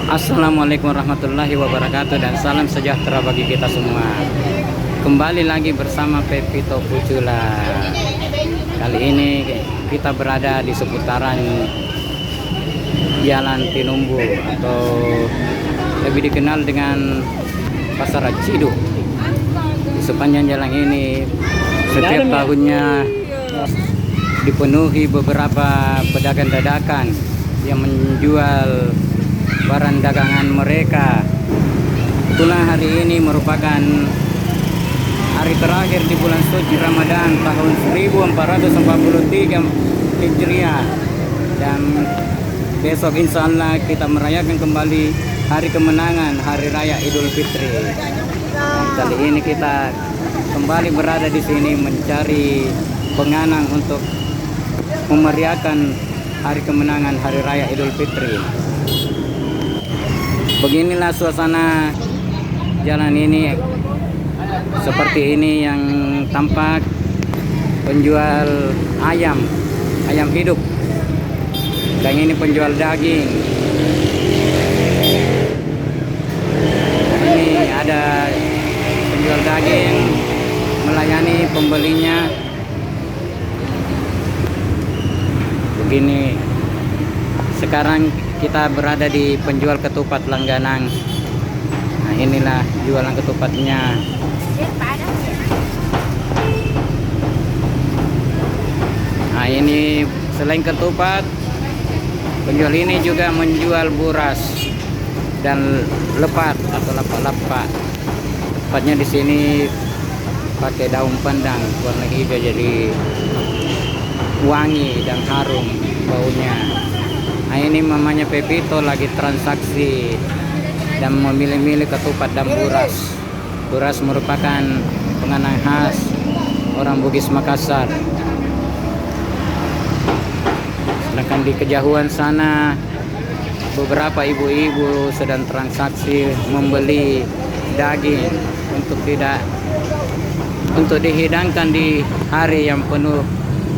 Assalamualaikum warahmatullahi wabarakatuh dan salam sejahtera bagi kita semua. Kembali lagi bersama Pepito Pucula. Kali ini kita berada di seputaran Jalan Tinumbu atau lebih dikenal dengan Pasar Ciduk. Di sepanjang jalan ini setiap tahunnya dipenuhi beberapa pedagang dadakan yang menjual barang dagangan mereka. Itulah hari ini merupakan hari terakhir di bulan suci Ramadan tahun 1443 Hijriah, dan besok insya Allah kita merayakan kembali hari kemenangan, hari raya Idul Fitri. Dan kali ini kita kembali berada di sini mencari penganang untuk memeriahkan hari kemenangan, hari raya Idul Fitri. Beginilah suasana jalan ini, seperti ini yang tampak penjual ayam hidup, dan ini penjual daging. Ini ada penjual daging melayani pembelinya. Begini, sekarang kita berada di penjual ketupat langganan. Nah, inilah jualan ketupatnya. Nah, ini selain ketupat, penjual ini juga menjual buras dan lepat atau lapak-lapak. Tepatnya di sini pakai daun pandan warna hijau, jadi wangi dan harum baunya. Nah, ini mamanya Pepito lagi transaksi dan memilih-milih ketupat dan buras. Buras merupakan penganan khas orang Bugis Makassar. Sedangkan di kejauhan sana beberapa ibu-ibu sedang transaksi membeli daging untuk dihidangkan di hari yang penuh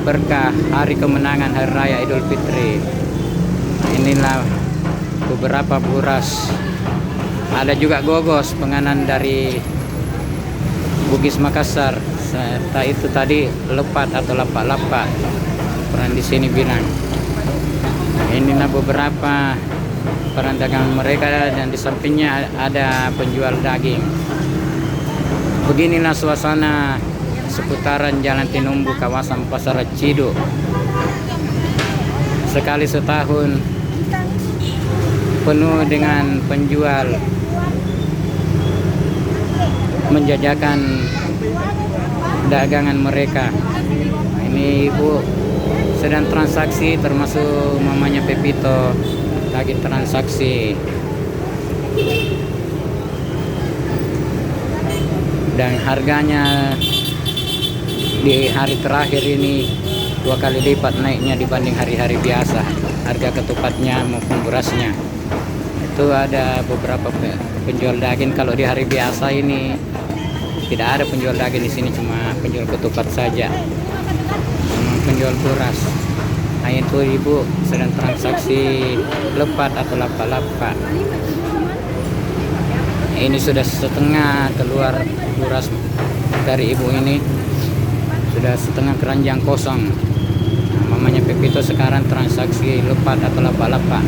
berkah, hari kemenangan, hari raya Idul Fitri. Inilah beberapa buras. Ada juga gogos, penganan dari Bugis Makassar. Serta itu tadi lepat atau lapak-lapak, orang di sini bilang. Inilah beberapa peran dagang mereka, dan di sampingnya ada penjual daging. Beginilah suasana seputaran Jalan Tinumbu, kawasan Pasar Ciduk. Sekali setahun penuh dengan penjual menjajakan dagangan mereka. Ini ibu sedang transaksi, termasuk mamanya Pepito lagi transaksi. Dan harganya di hari terakhir ini 2 kali lipat naiknya dibanding hari-hari biasa, harga ketupatnya maupun berasnya. Itu ada beberapa penjual daging. Kalau di hari biasa ini tidak ada penjual daging di sini, cuma penjual ketupat saja, penjual beras. Nah, itu ibu sedang transaksi lepat atau lapak-lapak. Ini sudah setengah keluar beras dari ibu ini, sudah setengah keranjang kosong. Nah, mamanya Pepito sekarang transaksi lepat atau lapak-lapak.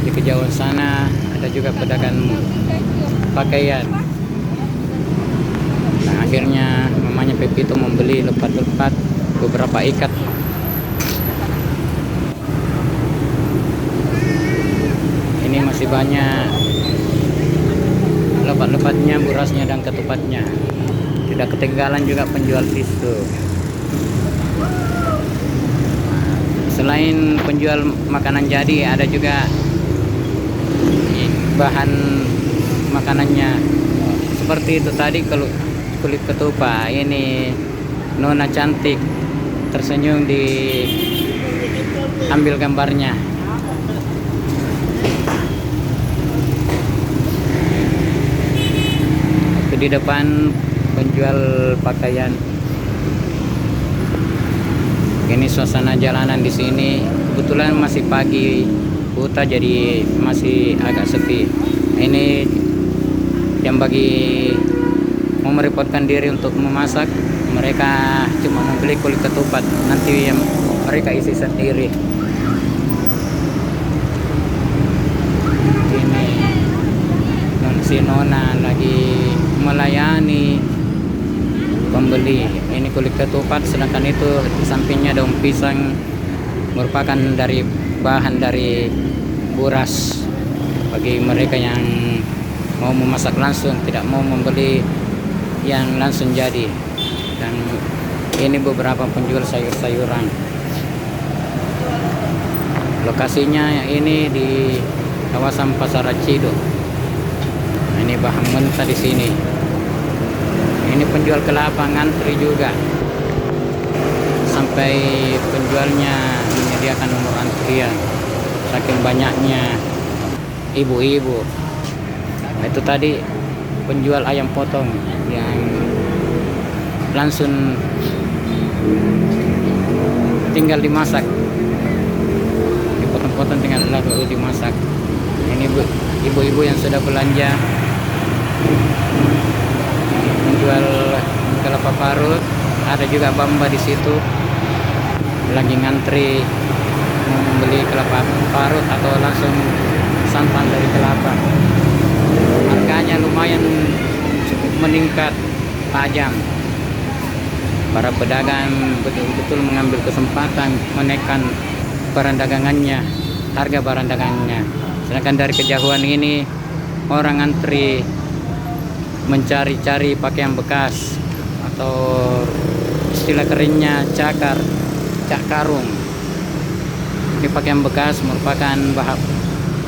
Di kejauhan sana ada juga pedagang pakaian. Nah, akhirnya mamanya Pepito membeli lepat-lepat beberapa ikat. Ini masih banyak lepat-lepatnya, burasnya dan ketupatnya. Tidak ketinggalan juga penjual tisu. Selain penjual makanan jadi, ada juga bahan makanannya. Seperti itu tadi, kalau kulit ketupat, ini nona cantik tersenyum, diambil gambarnya. Itu di depan penjual pakaian. Ini suasana jalanan di sini. Kebetulan masih pagi, buta jadi masih agak sepi. Ini yang bagi mau merepotkan diri untuk memasak, mereka cuma membeli kulit ketupat, nanti yang mereka isi sendiri. Ini si Nona lagi melayani pembeli. Ini kulit ketupat, sedangkan itu di sampingnya daun pisang, merupakan dari bahan dari buras bagi mereka yang mau memasak langsung, tidak mau membeli yang langsung jadi. Dan ini beberapa penjual sayur-sayuran. Lokasinya ini di kawasan Pasar Cido. Nah, ini bahan mentah di sini. Ini penjual kelapa ngantri juga, sampai penjualnya menyediakan nomor antrian saking banyaknya ibu-ibu. Nah, itu tadi penjual ayam potong yang langsung tinggal dimasak, dipotong-potong tinggal lalu dimasak. Ini ibu-ibu yang sudah belanja. Menjual kelapa parut, ada juga Bamba di situ lagi ngantri membeli kelapa parut atau langsung santan dari kelapa. Harganya lumayan cukup meningkat tajam. Para pedagang betul-betul mengambil kesempatan menaikkan barang dagangannya, harga barang dagangannya. Sedangkan dari kejauhan ini orang antri mencari-cari pakaian bekas atau istilah kerennya cak karung. Ini pakaian bekas merupakan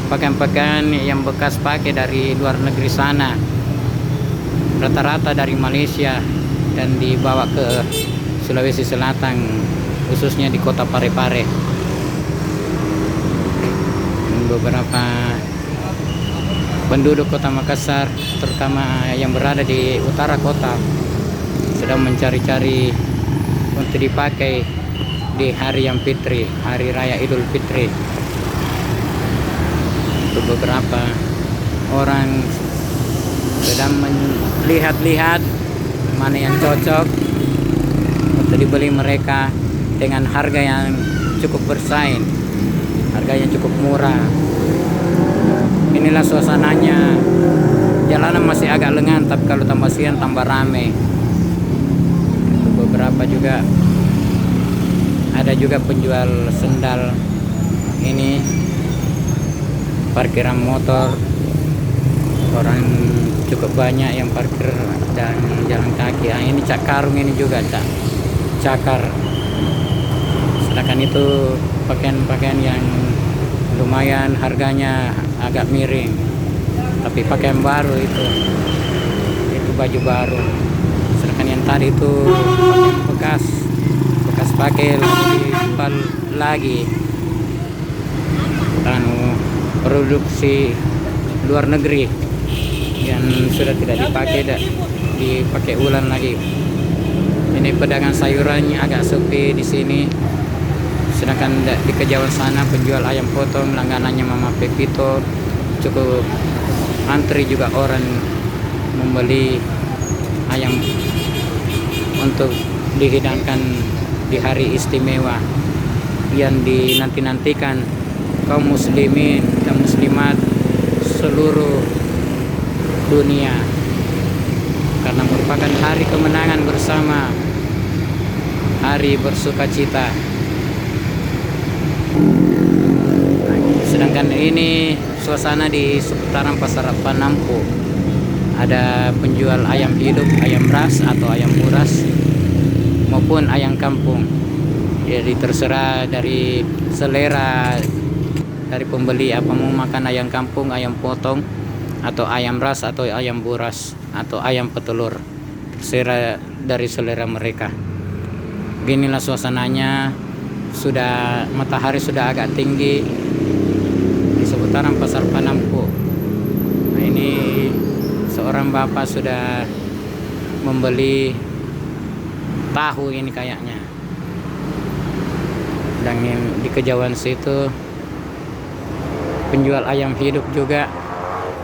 pakaian-pakaian yang bekas pakai dari luar negeri sana, rata-rata dari Malaysia dan dibawa ke Sulawesi Selatan, khususnya di kota Parepare. Beberapa penduduk kota Makassar, terutama yang berada di utara kota, sedang mencari-cari untuk dipakai di hari yang fitri, hari raya Idul Fitri. Untuk beberapa orang sedang melihat-lihat mana yang cocok untuk dibeli mereka dengan harga yang cukup bersaing, harganya cukup murah. Inilah suasananya. Jalanan masih agak lengan, tapi kalau tambah siang tambah rame. Beberapa juga ada juga penjual sendal. Ini parkiran motor, orang cukup banyak yang parkir dan jalan kaki. Ini cak karung, ini juga cakar. Sedangkan itu pakaian-pakaian yang lumayan harganya agak miring, tapi pakaian baru itu baju baru. Sedangkan yang tadi itu pakaian bekas pakai dijual lagi, produksi luar negeri yang sudah tidak dipakai ulang lagi. Ini pedagang sayurannya agak sepi di sini. Sedangkan di kejauhan sana penjual ayam potong langganannya Mama Pepito cukup antri juga orang membeli ayam untuk dihidangkan di hari istimewa yang dinanti-nantikan kaum muslimin dan muslimat seluruh dunia, karena merupakan hari kemenangan bersama, hari bersukacita. Sedangkan ini suasana di seputaran Pasar Panampu. Ada penjual ayam hidup, ayam ras atau ayam buras maupun ayam kampung. Jadi terserah dari selera dari pembeli, apa mau makan ayam kampung, ayam potong, atau ayam ras atau ayam buras atau ayam petelur. Selera dari selera mereka. Beginilah suasananya. Sudah matahari sudah agak tinggi di seputaran Pasar Panampu. Nah, ini seorang bapak sudah membeli tahu ini kayaknya. Dan di kejauhan situ penjual ayam hidup juga,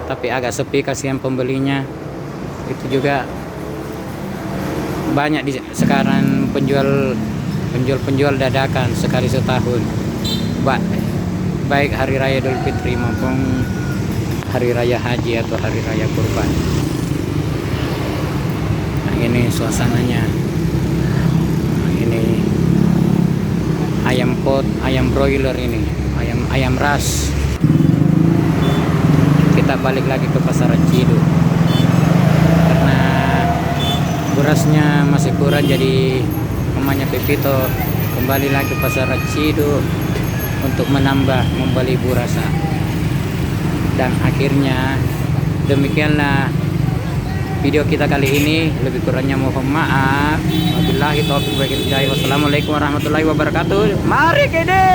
tapi agak sepi, kasihan pembelinya. Itu juga banyak sekarang penjual dadakan sekali setahun, baik hari raya Idul Fitri maupun hari raya haji atau hari raya kurban. Nah, ini suasananya. Nah, ini ayam pot, ayam broiler, ini ayam ras. Kita balik lagi ke pasar Cido karena berasnya masih kurang, jadi mamanya Pepito kembali lagi ke pasar Cido untuk membeli burasa. Dan akhirnya demikianlah video kita kali ini. Lebih kurangnya mohon maaf. Wabillahi taufiq wal hidayah. Wassalamualaikum warahmatullahi wabarakatuh. Mari kede.